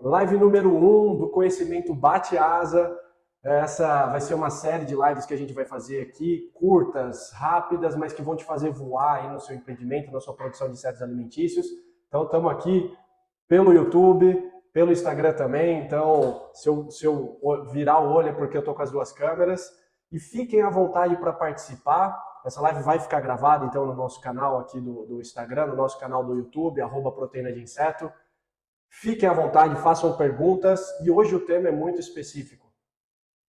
Live número 1 do Conhecimento Bate Asa. Essa vai ser uma série de lives que a gente vai fazer aqui, curtas, rápidas, mas que vão te fazer voar aí no seu empreendimento, na sua produção de insetos alimentícios. Então, estamos aqui pelo YouTube, pelo Instagram também. Então, se eu virar o olho é porque eu estou com as duas câmeras. E fiquem à vontade para participar. Essa live vai ficar gravada, então, no nosso canal aqui do Instagram, no nosso canal do YouTube, @proteína de inseto. Fiquem à vontade, façam perguntas. E hoje o tema é muito específico.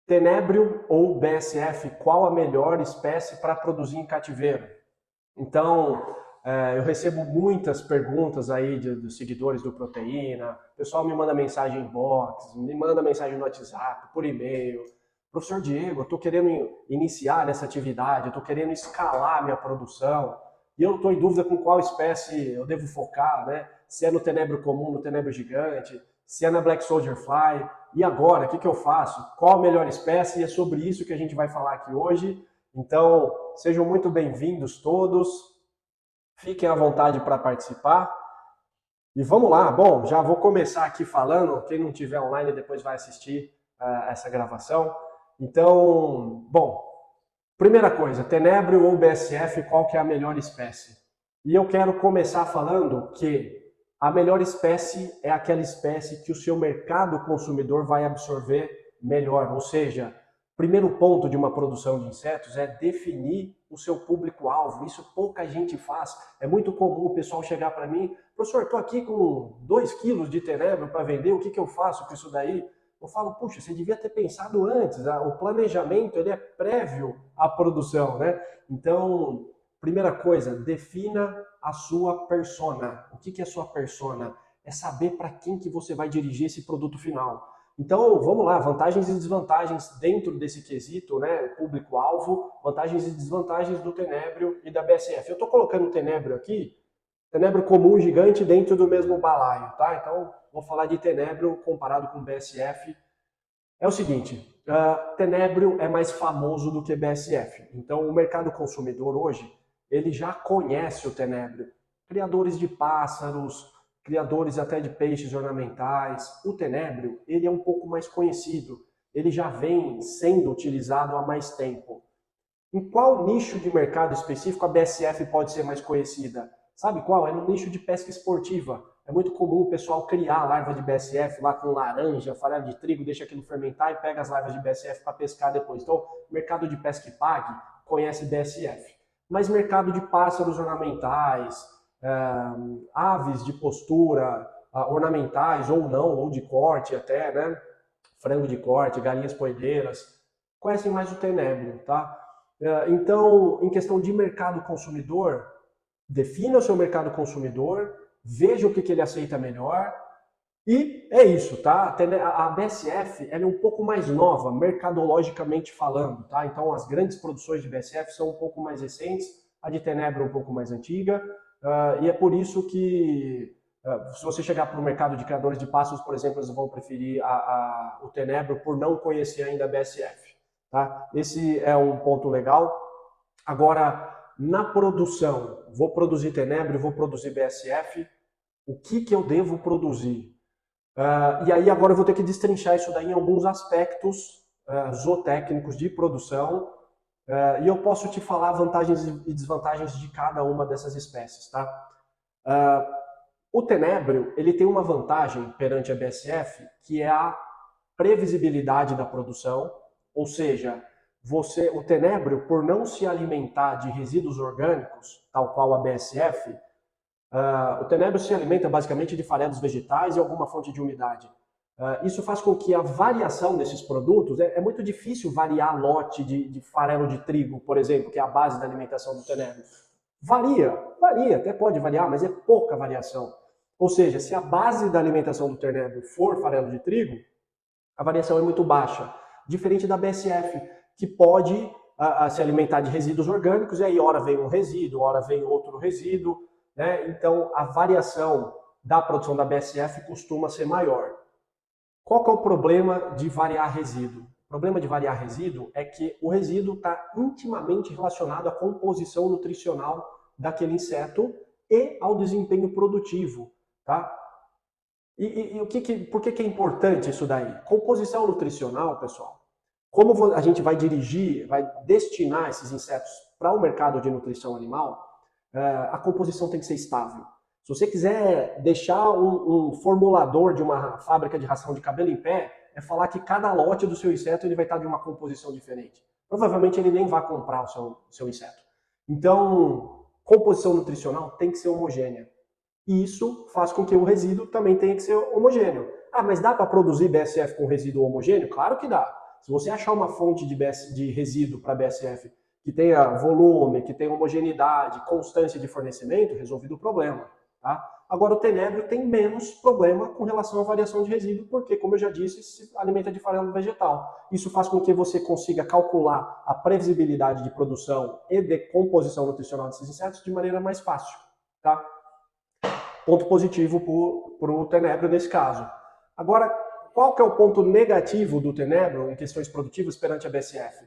Tenebrio ou BSF, qual a melhor espécie para produzir em cativeiro? Então, eu recebo muitas perguntas aí dos seguidores do Proteína. O pessoal me manda mensagem em inbox, me manda mensagem no WhatsApp, por e-mail. Professor Diego, eu estou querendo iniciar nessa atividade, eu estou querendo escalar minha produção e eu estou em dúvida com qual espécie eu devo focar, né? Se é no tenebro comum, no tenebro gigante, se é na Black Soldier Fly. E agora, o que eu faço? Qual a melhor espécie? E é sobre isso que a gente vai falar aqui hoje. Então, sejam muito bem-vindos todos. Fiquem à vontade para participar. E vamos lá. Bom, já vou começar aqui falando. Quem não tiver online depois vai assistir essa gravação. Então, bom, primeira coisa, tenebrio ou BSF, qual que é a melhor espécie? E eu quero começar falando que a melhor espécie é aquela espécie que o seu mercado consumidor vai absorver melhor. Ou seja, o primeiro ponto de uma produção de insetos é definir o seu público-alvo. Isso pouca gente faz. É muito comum o pessoal chegar para mim, professor, estou aqui com 2 quilos de tenebrio para vender, o que eu faço com isso daí? Eu falo, puxa, você devia ter pensado antes. O planejamento ele é prévio à produção, né? Então, primeira coisa, defina a sua persona. O que é sua persona? É saber para quem que você vai dirigir esse produto final. Então, vamos lá, vantagens e desvantagens dentro desse quesito, né? Público-alvo, vantagens e desvantagens do tenebrio e da BSF. Eu estou colocando o tenebrio aqui, tenebrio comum gigante dentro do mesmo balaio, tá? Então, vou falar de tenebrio comparado com BSF. É o seguinte, tenebrio é mais famoso do que BSF. Então, o mercado consumidor hoje, ele já conhece o tenebrio. Criadores de pássaros, criadores até de peixes ornamentais. O tenebrio, ele é um pouco mais conhecido. Ele já vem sendo utilizado há mais tempo. Em qual nicho de mercado específico a BSF pode ser mais conhecida? Sabe qual? É no nicho de pesca esportiva. É muito comum o pessoal criar larva de BSF lá com laranja, farelo de trigo, deixa aquilo fermentar e pega as larvas de BSF para pescar depois. Então, mercado de pesca e pague conhece BSF. Mas mercado de pássaros ornamentais, aves de postura, ornamentais ou não, ou de corte até, né? Frango de corte, galinhas poedeiras, conhecem mais o tenebrio, tá? Então, em questão de mercado consumidor, defina o seu mercado consumidor, veja o que ele aceita melhor, e é isso, tá? A BSF ela é um pouco mais nova, mercadologicamente falando, tá? Então, as grandes produções de BSF são um pouco mais recentes, a de tenebrio um pouco mais antiga, e é por isso que, se você chegar para o mercado de criadores de pássaros, por exemplo, eles vão preferir o tenebrio por não conhecer ainda a BSF. Tá? Esse é um ponto legal. Agora, na produção, vou produzir tenebrio, vou produzir BSF, o que eu devo produzir? E aí agora eu vou ter que destrinchar isso daí em alguns aspectos zootécnicos de produção, e eu posso te falar vantagens e desvantagens de cada uma dessas espécies. Tá? O tenebrio ele tem uma vantagem perante a BSF, que é a previsibilidade da produção, ou seja, o tenebrio, por não se alimentar de resíduos orgânicos, tal qual a BSF, o tenebrio se alimenta basicamente de farelos vegetais e alguma fonte de umidade. Isso faz com que a variação desses produtos, é muito difícil variar lote de farelo de trigo, por exemplo, que é a base da alimentação do tenebrio. Varia, até pode variar, mas é pouca variação. Ou seja, se a base da alimentação do tenebrio for farelo de trigo, a variação é muito baixa. Diferente da BSF, que pode se alimentar de resíduos orgânicos, e aí ora vem um resíduo, ora vem outro resíduo, né? Então a variação da produção da BSF costuma ser maior. Qual que é o problema de variar resíduo? O problema de variar resíduo é que o resíduo está intimamente relacionado à composição nutricional daquele inseto e ao desempenho produtivo, tá? Por que é importante isso daí? Composição nutricional, pessoal. Como a gente vai dirigir, vai destinar esses insetos para o mercado de nutrição animal, a composição tem que ser estável. Se você quiser deixar um formulador de uma fábrica de ração de cabelo em pé, é falar que cada lote do seu inseto ele vai estar de uma composição diferente. Provavelmente ele nem vai comprar o seu inseto. Então, composição nutricional tem que ser homogênea. E isso faz com que o resíduo também tenha que ser homogêneo. Ah, mas dá para produzir BSF com resíduo homogêneo? Claro que dá. Se você achar uma fonte de resíduo para BSF que tenha volume, que tenha homogeneidade, constância de fornecimento, resolvido o problema. Tá? Agora, o tenebro tem menos problema com relação à variação de resíduo, porque, como eu já disse, se alimenta de farelo vegetal. Isso faz com que você consiga calcular a previsibilidade de produção e de composição nutricional desses insetos de maneira mais fácil. Tá? Ponto positivo para o tenebro nesse caso. Agora, qual que é o ponto negativo do tenebro em questões produtivas perante a BSF?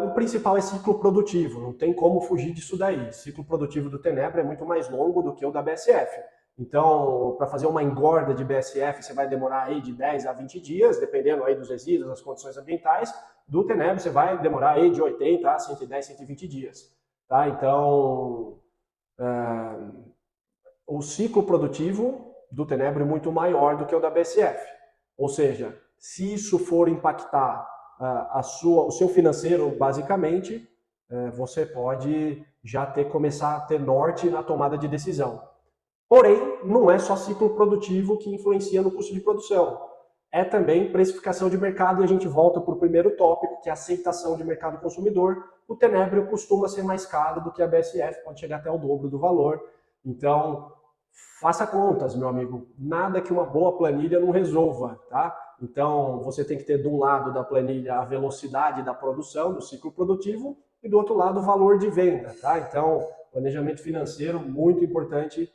O principal é ciclo produtivo, não tem como fugir disso daí. O ciclo produtivo do tenebro é muito mais longo do que o da BSF. Então, para fazer uma engorda de BSF, você vai demorar aí de 10 a 20 dias, dependendo aí dos resíduos, das condições ambientais. Do tenebro, você vai demorar aí de 80 a 110, 120 dias. Tá? Então, o ciclo produtivo do tenebro é muito maior do que o da BSF. Ou seja, se isso for impactar o seu financeiro, basicamente, você pode já começar a ter norte na tomada de decisão. Porém, não é só ciclo produtivo que influencia no custo de produção. É também precificação de mercado, e a gente volta para o primeiro tópico, que é a aceitação de mercado consumidor. O tenebro costuma ser mais caro do que a BSF, pode chegar até o dobro do valor. Então, faça contas, meu amigo. Nada que uma boa planilha não resolva, tá? Então, você tem que ter de um lado da planilha a velocidade da produção, do ciclo produtivo, e do outro lado o valor de venda, tá? Então, planejamento financeiro muito importante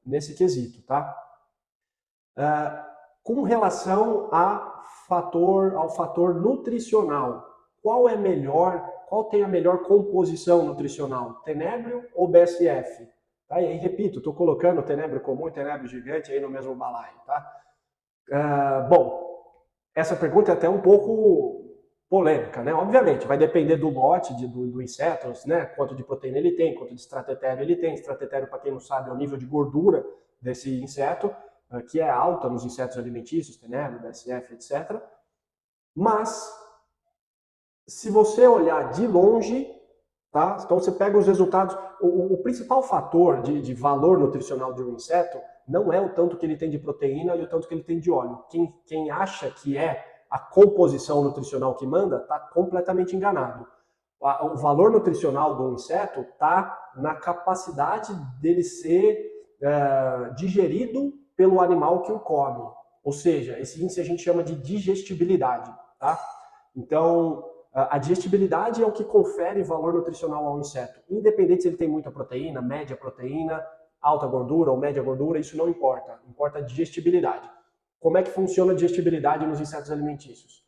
nesse quesito, tá? Com relação ao fator nutricional, qual tem a melhor composição nutricional? Tenebro ou BSF? Tá? E aí, repito, estou colocando o tenebro comum e o tenebro gigante aí no mesmo balaio, tá? Bom, essa pergunta é até um pouco polêmica, né? Obviamente, vai depender do lote do inseto, né? Quanto de proteína ele tem, quanto de estratério ele tem. Estratério, para quem não sabe, é o nível de gordura desse inseto, que é alta nos insetos alimentícios, tenebro, BSF, etc. Mas, se você olhar de longe, tá? Então você pega os resultados. O principal fator de valor nutricional de um inseto não é o tanto que ele tem de proteína e o tanto que ele tem de óleo. Quem acha que é a composição nutricional que manda, está completamente enganado. O valor nutricional do inseto está na capacidade dele ser digerido pelo animal que o come. Ou seja, esse índice a gente chama de digestibilidade. Tá? Então, a digestibilidade é o que confere valor nutricional ao inseto. Independente se ele tem muita proteína, média proteína, alta gordura ou média gordura, isso não importa. Importa a digestibilidade. Como é que funciona a digestibilidade nos insetos alimentícios?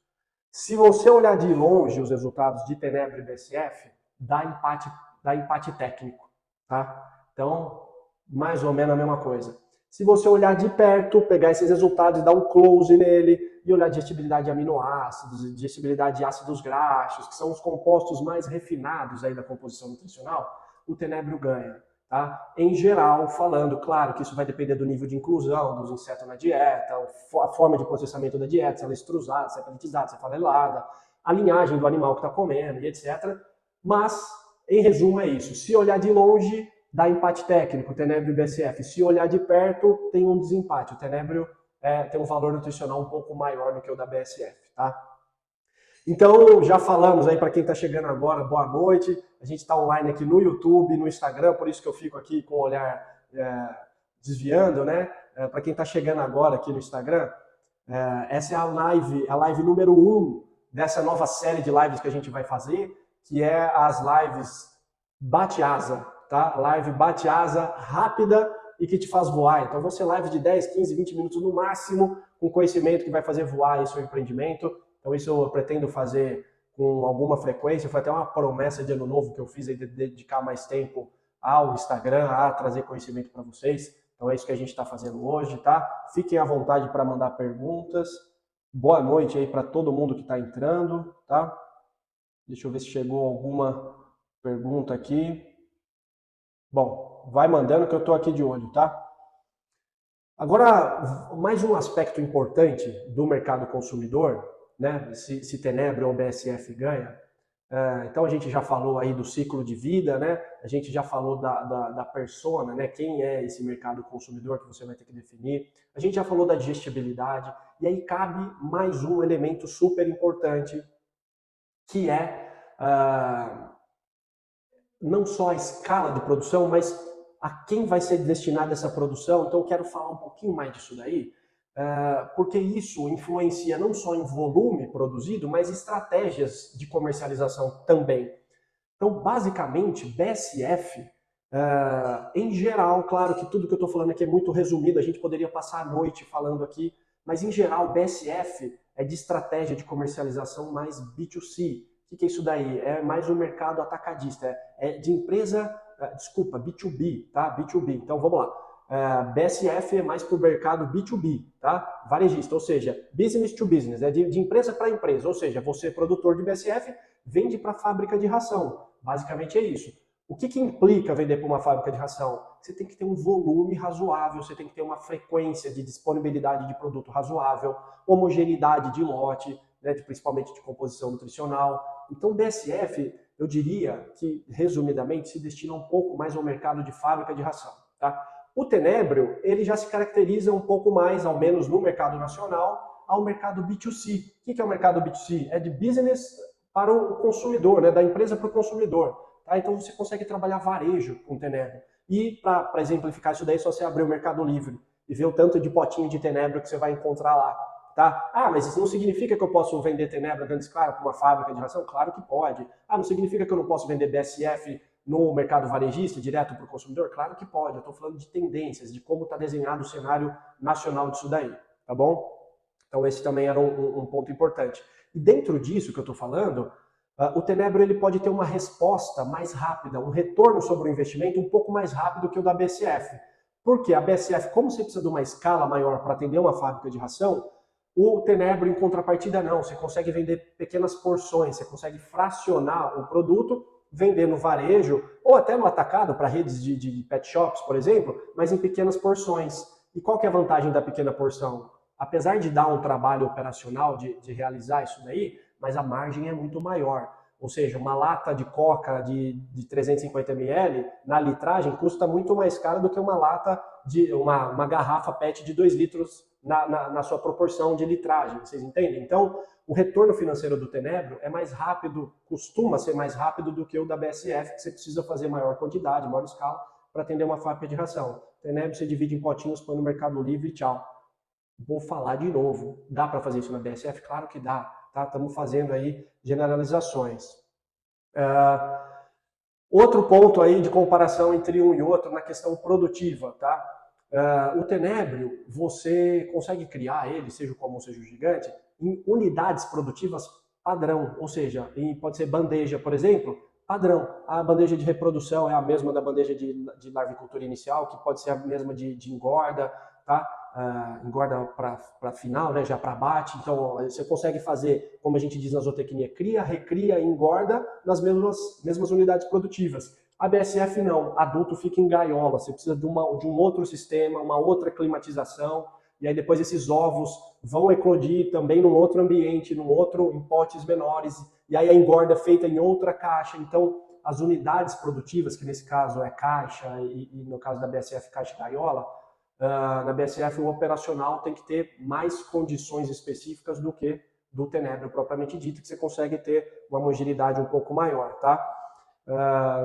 Se você olhar de longe os resultados de tenebro e BSF, dá empate técnico. Tá? Então, mais ou menos a mesma coisa. Se você olhar de perto, pegar esses resultados e dar um close nele, e olhar digestibilidade de aminoácidos, digestibilidade de ácidos graxos, que são os compostos mais refinados aí da composição nutricional, o tenebro ganha. Tá? Em geral, falando, claro que isso vai depender do nível de inclusão dos insetos na dieta, a forma de processamento da dieta, se ela é extrusada, se é pelletizada, se é farelada, a linhagem do animal que está comendo e etc. Mas, em resumo, é isso. Se olhar de longe, dá empate técnico, tenebro e BSF. Se olhar de perto, tem um desempate. O tenebro tem um valor nutricional um pouco maior do que o da BSF, tá? Então, já falamos aí para quem está chegando agora, boa noite. A gente está online aqui no YouTube, no Instagram, por isso que eu fico aqui com o olhar desviando, né? Para quem está chegando agora aqui no Instagram, essa é a live número 1 dessa nova série de lives que a gente vai fazer, que é as lives bate-asa, tá? Live bate-asa rápida e que te faz voar. Então, vão ser lives de 10, 15, 20 minutos no máximo, com conhecimento que vai fazer voar aí seu empreendimento. Então, isso eu pretendo fazer com alguma frequência. Foi até uma promessa de ano novo que eu fiz aí de dedicar mais tempo ao Instagram, a trazer conhecimento para vocês. Então é isso que a gente está fazendo hoje, tá? Fiquem à vontade para mandar perguntas. Boa noite aí para todo mundo que está entrando, tá? Deixa eu ver se chegou alguma pergunta aqui. Bom, vai mandando que eu estou aqui de olho, tá? Agora, mais um aspecto importante do mercado consumidor, né? Se Tenebro ou BSF ganha. Então a gente já falou aí do ciclo de vida, né? A gente já falou da persona, né? Quem é esse mercado consumidor que você vai ter que definir. A gente já falou da digestibilidade. E aí cabe mais um elemento super importante, que é não só a escala de produção, mas a quem vai ser destinada essa produção. Então eu quero falar um pouquinho mais disso daí, porque isso influencia não só em volume produzido, mas estratégias de comercialização também. Então, basicamente, BSF, em geral, claro que tudo que eu estou falando aqui é muito resumido, a gente poderia passar a noite falando aqui, mas em geral, BSF é de estratégia de comercialização mais B2C. O que é isso daí? É mais o mercado atacadista, é de empresa, desculpa, B2B, tá? B2B. Então, vamos lá. BSF é mais para o mercado B2B, tá? Varejista, ou seja, business to business, é de empresa para empresa, ou seja, você, produtor de BSF, vende para a fábrica de ração. Basicamente é isso. O que implica vender para uma fábrica de ração? Você tem que ter um volume razoável, você tem que ter uma frequência de disponibilidade de produto razoável, homogeneidade de lote, né, principalmente de composição nutricional. Então, o BSF, eu diria que, resumidamente, se destina um pouco mais ao mercado de fábrica de ração. Tá? O Tenebro, ele já se caracteriza um pouco mais, ao menos no mercado nacional, ao mercado B2C. O que é o mercado B2C? É de business para o consumidor, né, da empresa para o consumidor. Tá? Então você consegue trabalhar varejo com Tenebro. E para exemplificar isso daí, é só você abrir o Mercado Livre e ver o tanto de potinho de Tenebro que você vai encontrar lá. Tá? Ah, mas isso não significa que eu posso vender Tenebro grandes claro para uma fábrica de ração? Claro que pode. Ah, não significa que eu não posso vender BSF no mercado varejista, direto para o consumidor? Claro que pode. Eu estou falando de tendências, de como está desenhado o cenário nacional disso daí. Tá bom? Então esse também era um ponto importante. E dentro disso que eu estou falando, o Tenebro ele pode ter uma resposta mais rápida, um retorno sobre o investimento um pouco mais rápido que o da BSF. Porque a BSF, como você precisa de uma escala maior para atender uma fábrica de ração, o Tenebro, em contrapartida, não. Você consegue vender pequenas porções, você consegue fracionar o produto, vender no varejo ou até no atacado para redes de pet shops, por exemplo, mas em pequenas porções. E qual que é a vantagem da pequena porção? Apesar de dar um trabalho operacional de realizar isso daí, mas a margem é muito maior. Ou seja, uma lata de coca de 350 ml na litragem custa muito mais caro do que uma lata de uma garrafa PET de 2 litros na sua proporção de litragem. Vocês entendem? Então, o retorno financeiro do Tenebro é mais rápido, costuma ser mais rápido do que o da BSF, que você precisa fazer maior quantidade, maior escala, para atender uma fábrica de ração. Tenebro você divide em potinhos, põe no Mercado Livre e tchau. Vou falar de novo. Dá para fazer isso na BSF? Claro que dá. Tá? Estamos fazendo aí generalizações. Outro ponto aí de comparação entre um e outro na questão produtiva. Tá? O tenebro, você consegue criar ele, seja como seja o gigante, em unidades produtivas padrão. Ou seja, pode ser bandeja, por exemplo, padrão. A bandeja de reprodução é a mesma da bandeja de larvicultura inicial, que pode ser a mesma de engorda, tá? Engorda para final, né, já para abate. Então, você consegue fazer, como a gente diz na zootecnia, cria, recria e engorda nas mesmas unidades produtivas. A BSF não, adulto fica em gaiola, você precisa de um outro sistema, uma outra climatização, e aí depois esses ovos vão eclodir também num outro ambiente, em potes menores, e aí a engorda é feita em outra caixa. Então, as unidades produtivas, que nesse caso é caixa, e no caso da BSF, caixa e gaiola, na BSF o operacional tem que ter mais condições específicas do que do tenebro propriamente dito, que você consegue ter uma homogeneidade um pouco maior, tá?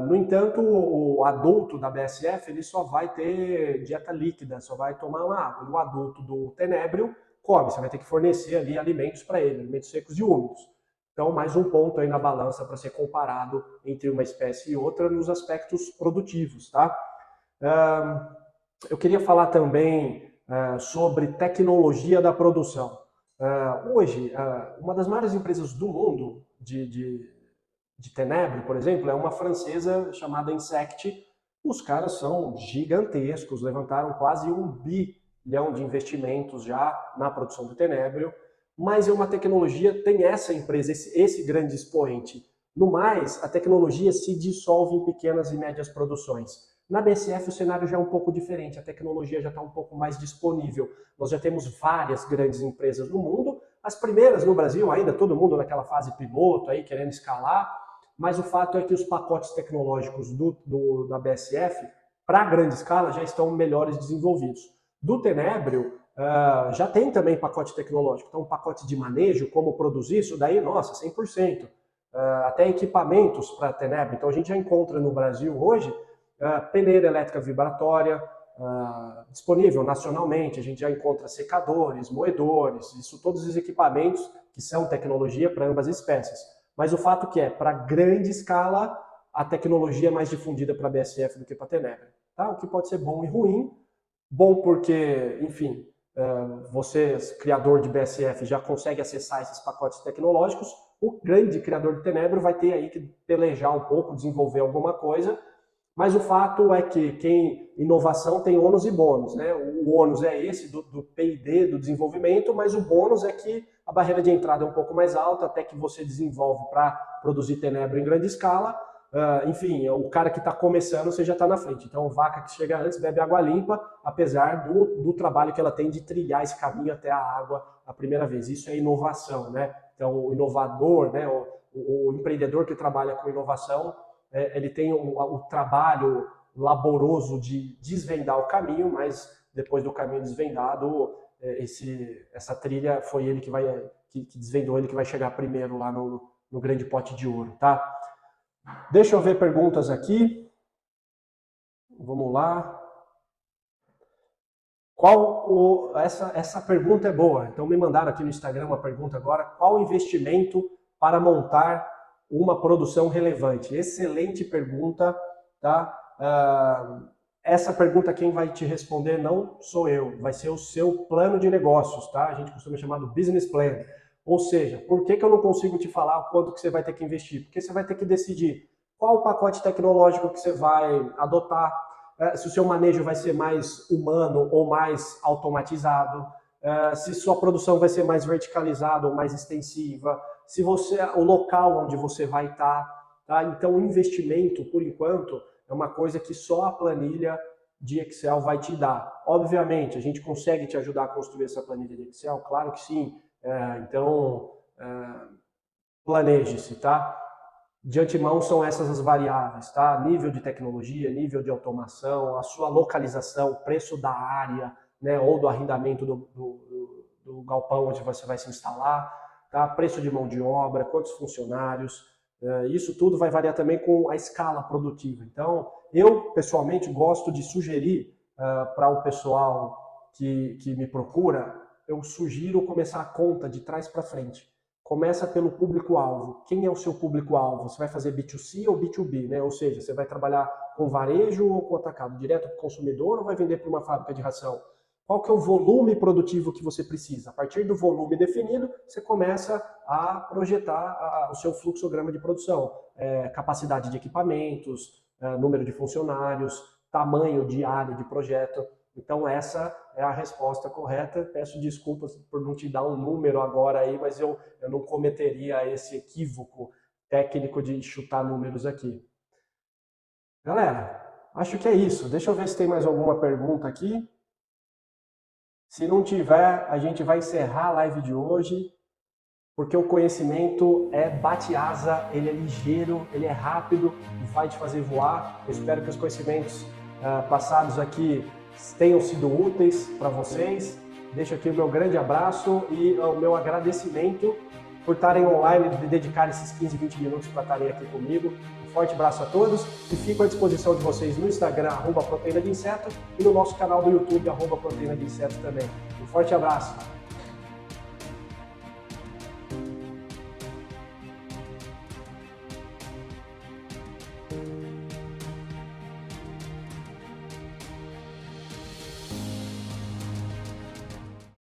No entanto, o adulto da BSF ele só vai ter dieta líquida, só vai tomar uma água. O adulto do tenebro come, você vai ter que fornecer ali alimentos para ele, alimentos secos e úmidos. Então, mais um ponto aí na balança para ser comparado entre uma espécie e outra nos aspectos produtivos, tá? Eu queria falar também sobre tecnologia da produção. Hoje, uma das maiores empresas do mundo de tenebro, por exemplo, é uma francesa chamada Insect, Os caras são gigantescos, levantaram quase 1 bilhão de investimentos já na produção do tenebro, mas é uma tecnologia, tem essa empresa, esse grande expoente. No mais, a tecnologia se dissolve em pequenas e médias produções. Na BSF o cenário já é um pouco diferente, a tecnologia já está um pouco mais disponível. Nós já temos várias grandes empresas no mundo, as primeiras no Brasil ainda, todo mundo naquela fase piloto, aí querendo escalar, mas o fato é que os pacotes tecnológicos da BSF, para grande escala, já estão melhores desenvolvidos. Do Tenebrio, já tem também pacote tecnológico, então pacote de manejo, como produzir isso daí, nossa, 100%. Até equipamentos para Tenebrio, então a gente já encontra no Brasil hoje peneira elétrica vibratória, disponível nacionalmente, a gente já encontra secadores, moedores, isso todos os equipamentos que são tecnologia para ambas espécies. Mas o fato que é, para grande escala, a tecnologia é mais difundida para BSF do que para Tenebrio. Tá? O que pode ser bom e ruim. Bom porque, enfim, você, criador de BSF, já consegue acessar esses pacotes tecnológicos. O grande criador de Tenebrio vai ter aí que pelejar um pouco, desenvolver alguma coisa. Mas o fato é que inovação tem ônus e bônus, né? O ônus é esse do P&D, do desenvolvimento, mas o bônus é que a barreira de entrada é um pouco mais alta, até que você desenvolve para produzir tenebro em grande escala. Enfim, o cara que está começando, você já está na frente. Então, a vaca que chega antes bebe água limpa, apesar do trabalho que ela tem de trilhar esse caminho até a água a primeira vez. Isso é inovação, né? Então, o inovador, né? O empreendedor que trabalha com inovação, ele tem o trabalho laboroso de desvendar o caminho, mas depois do caminho desvendado, essa trilha foi ele que desvendou, ele que vai chegar primeiro lá no grande pote de ouro, tá? Deixa eu ver perguntas aqui. Vamos lá. Essa pergunta é boa. Então me mandaram aqui no Instagram uma pergunta agora. Qual o investimento para montar uma produção relevante? Excelente pergunta, tá? Essa pergunta quem vai te responder não sou eu, vai ser o seu plano de negócios, tá? A gente costuma chamar do business plan. Ou seja, por que eu não consigo te falar o quanto que você vai ter que investir? Porque você vai ter que decidir qual o pacote tecnológico que você vai adotar, se o seu manejo vai ser mais humano ou mais automatizado, se sua produção vai ser mais verticalizada ou mais extensiva, se o local onde você vai estar, tá? Então o investimento, por enquanto, é uma coisa que só a planilha de Excel vai te dar. Obviamente, a gente consegue te ajudar a construir essa planilha de Excel? Claro que sim. Então, planeje-se, tá? De antemão são essas as variáveis, tá? Nível de tecnologia, nível de automação, a sua localização, preço da área, né? Ou do arrendamento do galpão onde você vai se instalar, tá? Preço de mão de obra, quantos funcionários, isso tudo vai variar também com a escala produtiva. Então, eu pessoalmente gosto de sugerir para o pessoal que me procura, eu sugiro começar a conta de trás para frente. Começa pelo público-alvo. Quem é o seu público-alvo? Você vai fazer B2C ou B2B, né? Ou seja, você vai trabalhar com varejo ou com atacado, direto para o consumidor ou vai vender para uma fábrica de ração? Qual que é o volume produtivo que você precisa? A partir do volume definido, você começa a projetar o seu fluxograma de produção. Capacidade de equipamentos, número de funcionários, tamanho de área de projeto. Então essa é a resposta correta. Peço desculpas por não te dar um número agora aí, mas eu não cometeria esse equívoco técnico de chutar números aqui. Galera, acho que é isso. Deixa eu ver se tem mais alguma pergunta aqui. Se não tiver, a gente vai encerrar a live de hoje, porque o conhecimento bate asa, ele é ligeiro, ele é rápido e vai te fazer voar. Eu espero que os conhecimentos passados aqui tenham sido úteis para vocês. Deixo aqui o meu grande abraço e o meu agradecimento por estarem online e dedicar esses 15, 20 minutos para estarem aqui comigo. Um forte abraço a todos e fico à disposição de vocês no Instagram, @proteína de inseto, e no nosso canal do YouTube, @proteína de inseto também. Um forte abraço!